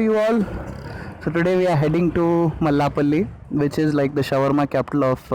you all? So today we are heading to Mallepally, which is like the shawarma capital of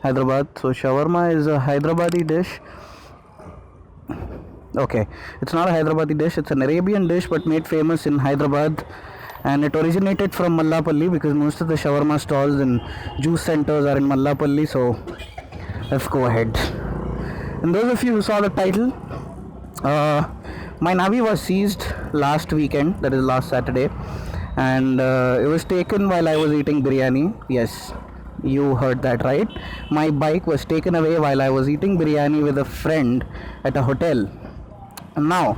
Hyderabad. So shawarma is a Hyderabadi dish. Okay, it's not a Hyderabadi dish, it's an Arabian dish but made famous in Hyderabad, and it originated from Mallepally because most of the shawarma stalls and juice centers are in Mallepally. So let's go ahead. And those of you who saw the title, my Navi was seized last weekend, that is last Saturday, and it was taken while I was eating biryani. Yes, you heard that right. My bike was taken away while I was eating biryani with a friend at a hotel. Now,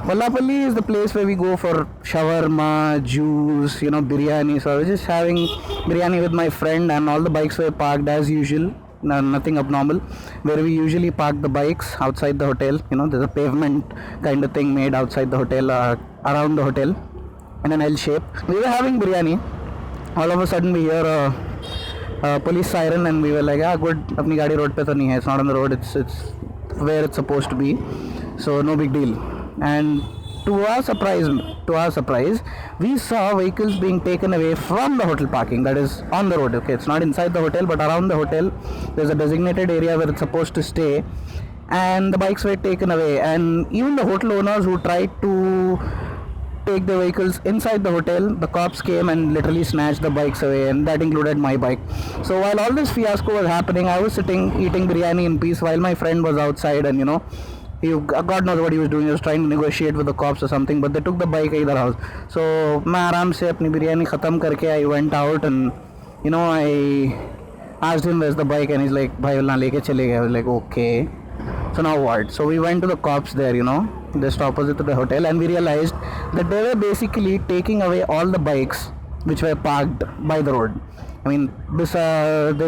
Mallepally is the place where we go for shawarma, juice, biryani. So I was just having biryani with my friend, and all the bikes were parked as usual. No, nothing abnormal. Where we usually park the bikes outside the hotel. There's a pavement kind of thing made outside the hotel, around the hotel, in an L shape. We were having biryani. All of a sudden, we hear a police siren, and we were like, good, apni gaadi road pe to nahi hai. It's not on the road. It's where it's supposed to be. So no big deal. And to our surprise, we saw vehicles being taken away from the hotel parking, that is on the road. Okay, it's not inside the hotel, but around the hotel there's a designated area where it's supposed to stay, and the bikes were taken away. And even the hotel owners who tried to take the vehicles inside the hotel, the cops came and literally snatched the bikes away, and that included my bike. So while all this fiasco was happening, I was sitting eating biryani in peace while my friend was outside, and God knows what he was doing. He was trying to negotiate with the cops or something, but they took the bike either house. So मैं आराम से अपनी बिरयानी ख़त्म करके I went out, and I asked him where's the bike, and he's like, भाई ना लेके चले गए. I was like, okay, so now what? So we went to the cops there, just opposite to the hotel, and we realized that they were basically taking away all the bikes which were parked by the road. I mean, there's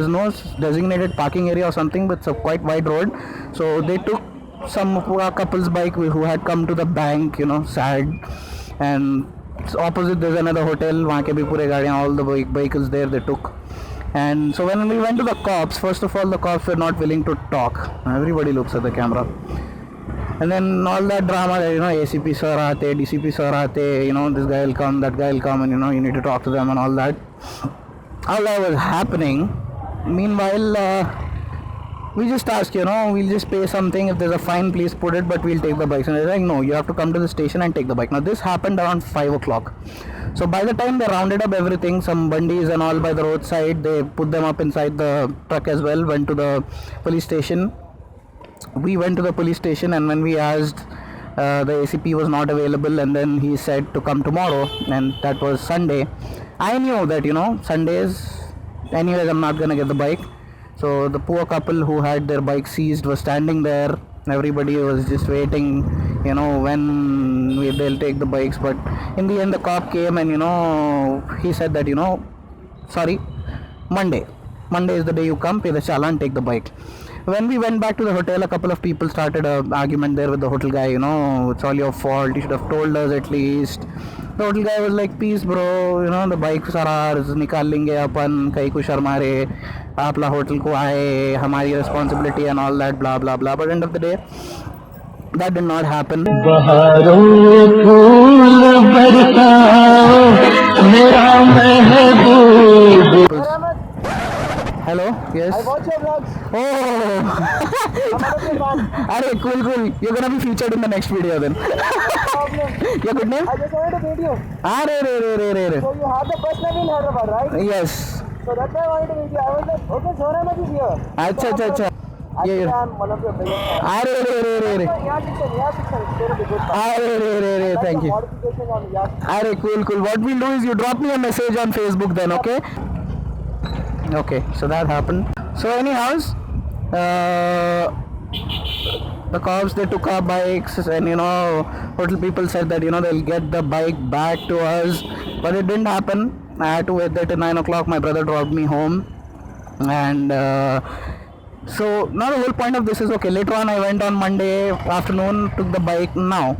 no designated parking area or something, but it's a quite wide road. So they took some couple's bike who had come to the bank, sad, and opposite there's another hotel, वहाँ के भी पूरे गाड़ियाँ, all the vehicles there they took. And so when we went to the cops, first of all the cops were not willing to talk. Everybody looks at the camera. And then all that drama that, ACP sir aate, DCP sir aate, this guy will come, that guy will come, and you need to talk to them and all that. All that was happening. Meanwhile, we just asked, we'll just pay something. If there's a fine, please put it, but we'll take the bikes. And they're like, no, you have to come to the station and take the bike. Now, this happened around 5 o'clock. So by the time they rounded up everything, some bundis and all by the roadside, they put them up inside the truck as well, went to the police station. We went to the police station, and when we asked, the ACP was not available, and then he said to come tomorrow, and that was Sunday. I knew that, Sundays, anyways, I'm not going to get the bike. So the poor couple who had their bike seized was standing there. Everybody was just waiting, when they'll take the bikes. But in the end, the cop came, and he said that, sorry, Monday is the day you come, pay the challan, take the bike. When we went back to the hotel, a couple of people started an argument there with the hotel guy. It's all your fault, you should have told us at least. The hotel guy was like, peace bro, the bikes are ours, निकाल लेंगे अपन, कहीं को शर्मा रहे, आपला hotel को आए, हमारी responsibility and all that, blah blah blah. But end of the day, that did not happen. Hello, yes. I watch your vlogs. Oh, I'm a fan. Arey, cool. You're gonna be featured in the next video then. No problem. Your good name? I just wanted to meet you. Re. So you have the first name in Hyderabad, right? Yes. So that's why I wanted to meet you. I was like, okay, Sohra is here. अच्छा. Actually, I'm one of your biggest fans. Re. Yeah, fiction. It's going to be good. Re. Thank you. Modification on Yacht. Cool. What we'll do is you drop me a message on Facebook then, okay? Okay, so that happened. So anyhow, the cops, they took our bikes, and hotel people said that they'll get the bike back to us, but it didn't happen. I had to wait there till 9 o'clock. My brother dropped me home, and so now the whole point of this is, okay, later on I went on Monday afternoon, took the bike. Now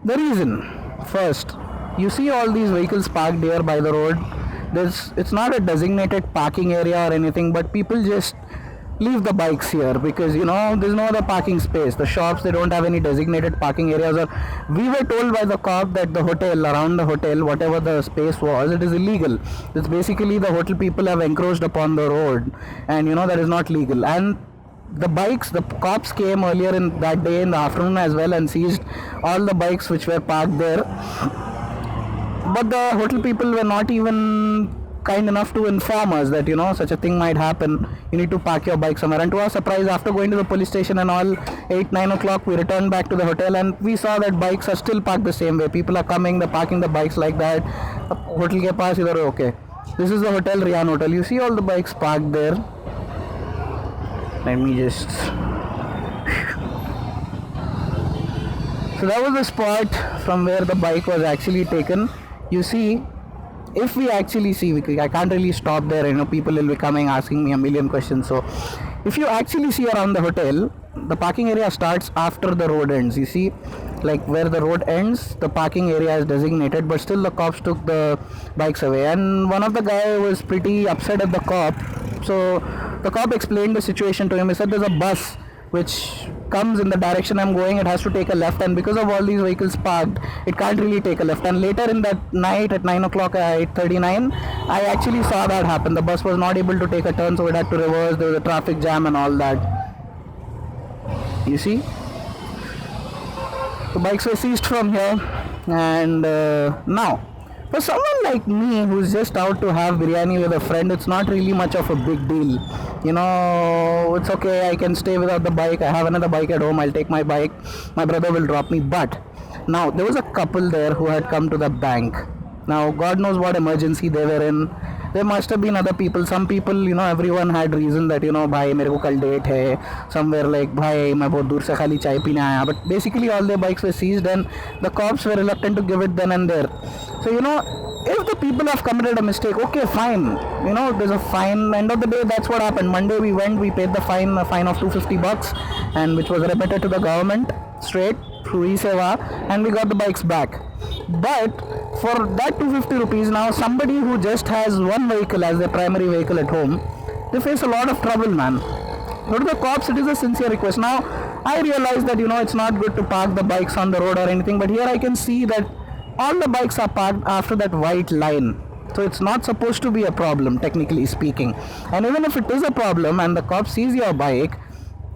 the reason, first, you see all these vehicles parked here by the road. It's not a designated parking area or anything, but people just leave the bikes here, because there's no other parking space. The shops, they don't have any designated parking areas. Or we were told by the cop that the hotel, around the hotel, whatever the space was, it is illegal. It's basically the hotel people have encroached upon the road, and that is not legal. And the cops came earlier in that day in the afternoon as well and seized all the bikes which were parked there. But the hotel people were not even kind enough to inform us that such a thing might happen. You need to park your bike somewhere. And to our surprise, after going to the police station and all, 8-9 o'clock, we returned back to the hotel and we saw that bikes are still parked the same way. People are coming, they're parking the bikes like that. Hotel ke paas idhar, okay. This is the hotel, Rian Hotel. You see all the bikes parked there. Let me just... So that was the spot from where the bike was actually taken. You see, if we actually see, I can't really stop there, people will be coming asking me a million questions. So if you actually see around the hotel, the parking area starts after the road ends. You see, like where the road ends, the parking area is designated, but still the cops took the bikes away. And one of the guy was pretty upset at the cop. So the cop explained the situation to him. He said there's a bus which comes in the direction I'm going, it has to take a left, and because of all these vehicles parked, it can't really take a left. And later in that night at 9 o'clock, 8:39, I actually saw that happen. The bus was not able to take a turn, so it had to reverse. There was a traffic jam and all that. You see, the bikes were seized from here. And now, for someone like me who's just out to have biryani with a friend, it's not really much of a big deal. It's okay, I can stay without the bike. I have another bike at home, I'll take my bike. My brother will drop me. But now, there was a couple there who had come to the bank. Now, God knows what emergency they were in. There must have been other people. Some people, everyone had reason that, bhai, mere ko kal date hai. Somewhere like, bhai, main bahut dur se khali chai peene aaya. But basically, all their bikes were seized and the cops were reluctant to give it then and there. So, if the people have committed a mistake, okay, fine. There's a fine. End of the day, that's what happened. Monday we went, we paid the fine, a fine of $250, and which was remitted to the government straight through e-seva, and we got the bikes back. But for that 250 rupees, now somebody who just has one vehicle as their primary vehicle at home, they face a lot of trouble, man. Go to the cops, it is a sincere request. Now, I realize that, it's not good to park the bikes on the road or anything, but here I can see that all the bikes are parked after that white line. So it's not supposed to be a problem, technically speaking. And even if it is a problem and the cop sees your bike,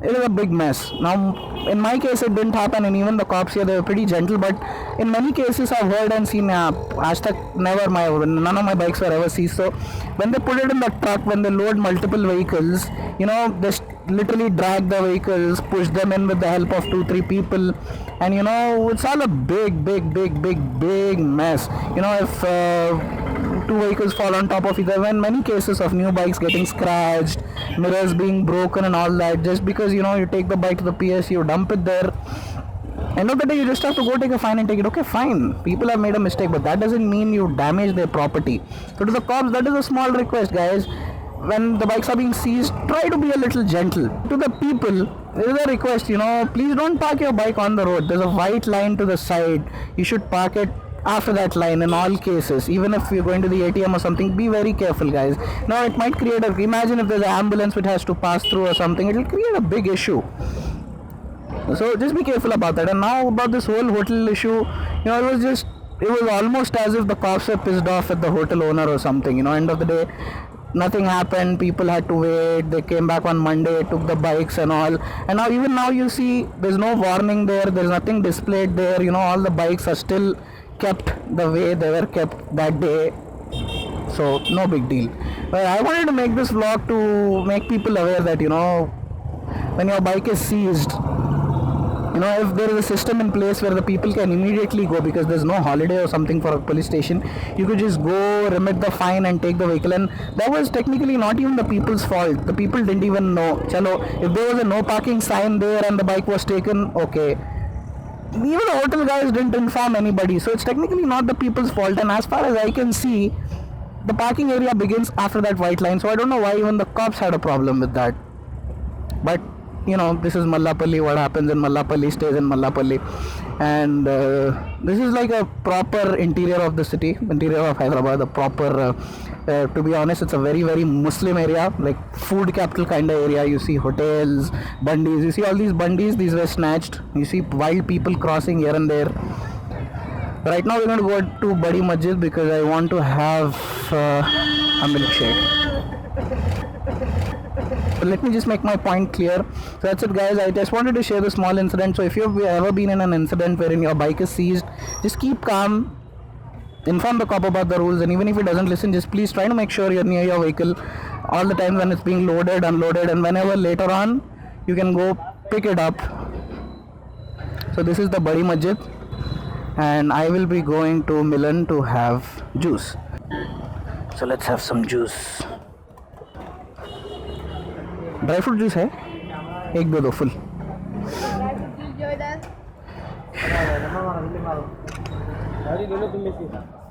it is a big mess. Now, in my case, it didn't happen, and even the cops here, they were pretty gentle. But in many cases, I've heard and seen, aaj tak never, none of my bikes were ever seized. So when they put it in the truck, when they load multiple vehicles, they literally drag the vehicles, push them in with the help of 2-3 people, and it's all a big mess. If two vehicles fall on top of each other, and many cases of new bikes getting scratched, mirrors being broken and all that, just because you take the bike to the PS, you dump it there. End of the day, you just have to go take a fine and take it. Okay, fine, people have made a mistake, but that doesn't mean you damage their property. So to the cops, that is a small request, guys. When the bikes are being seized, try to be a little gentle. To the people, there is a request, please don't park your bike on the road. There's a white line to the side. You should park it after that line in all cases. Even if you're going to the ATM or something, be very careful, guys. Now, it might create imagine if there's an ambulance which has to pass through or something, it will create a big issue. So just be careful about that. And now about this whole hotel issue, it was almost as if the cops were pissed off at the hotel owner or something. End of the day, nothing happened, people had to wait, they came back on Monday, took the bikes and all, and now you see there's no warning there, there's nothing displayed there, all the bikes are still kept the way they were kept that day, so no big deal. But I wanted to make this vlog to make people aware that when your bike is seized, if there is a system in place where the people can immediately go, because there's no holiday or something for a police station, you could just go, remit the fine and take the vehicle. And that was technically not even the people's fault. The people didn't even know. Chalo, if there was a no parking sign there and the bike was taken, okay. Even the hotel guys didn't inform anybody, so it's technically not the people's fault. And as far as I can see, the parking area begins after that white line, so I don't know why even the cops had a problem with that. But this is Mallepally. What happens in Mallepally stays in Mallepally. And this is like a proper interior of the city, interior of Hyderabad, a proper To be honest, it's a very very Muslim area, like food capital kind of area. You see hotels, bundis. You see all these bundis. These were snatched. You see wild people crossing here and there. Right now we're going to go to Badi Masjid because I want to have a milkshake. So let me just make my point clear. So that's it, guys. I just wanted to share the small incident. So if you've ever been in an incident wherein your bike is seized, just keep calm. Inform the cop about the rules, and even if he doesn't listen, just please try to make sure you're near your vehicle all the time when it's being loaded, unloaded, and whenever later on you can go pick it up. So this is the Badi Masjid, and I will be going to Milan to have juice. So let's have some juice. Dry fruit juice है, एक दे दो full. गाड़ी ले लो तुम में से.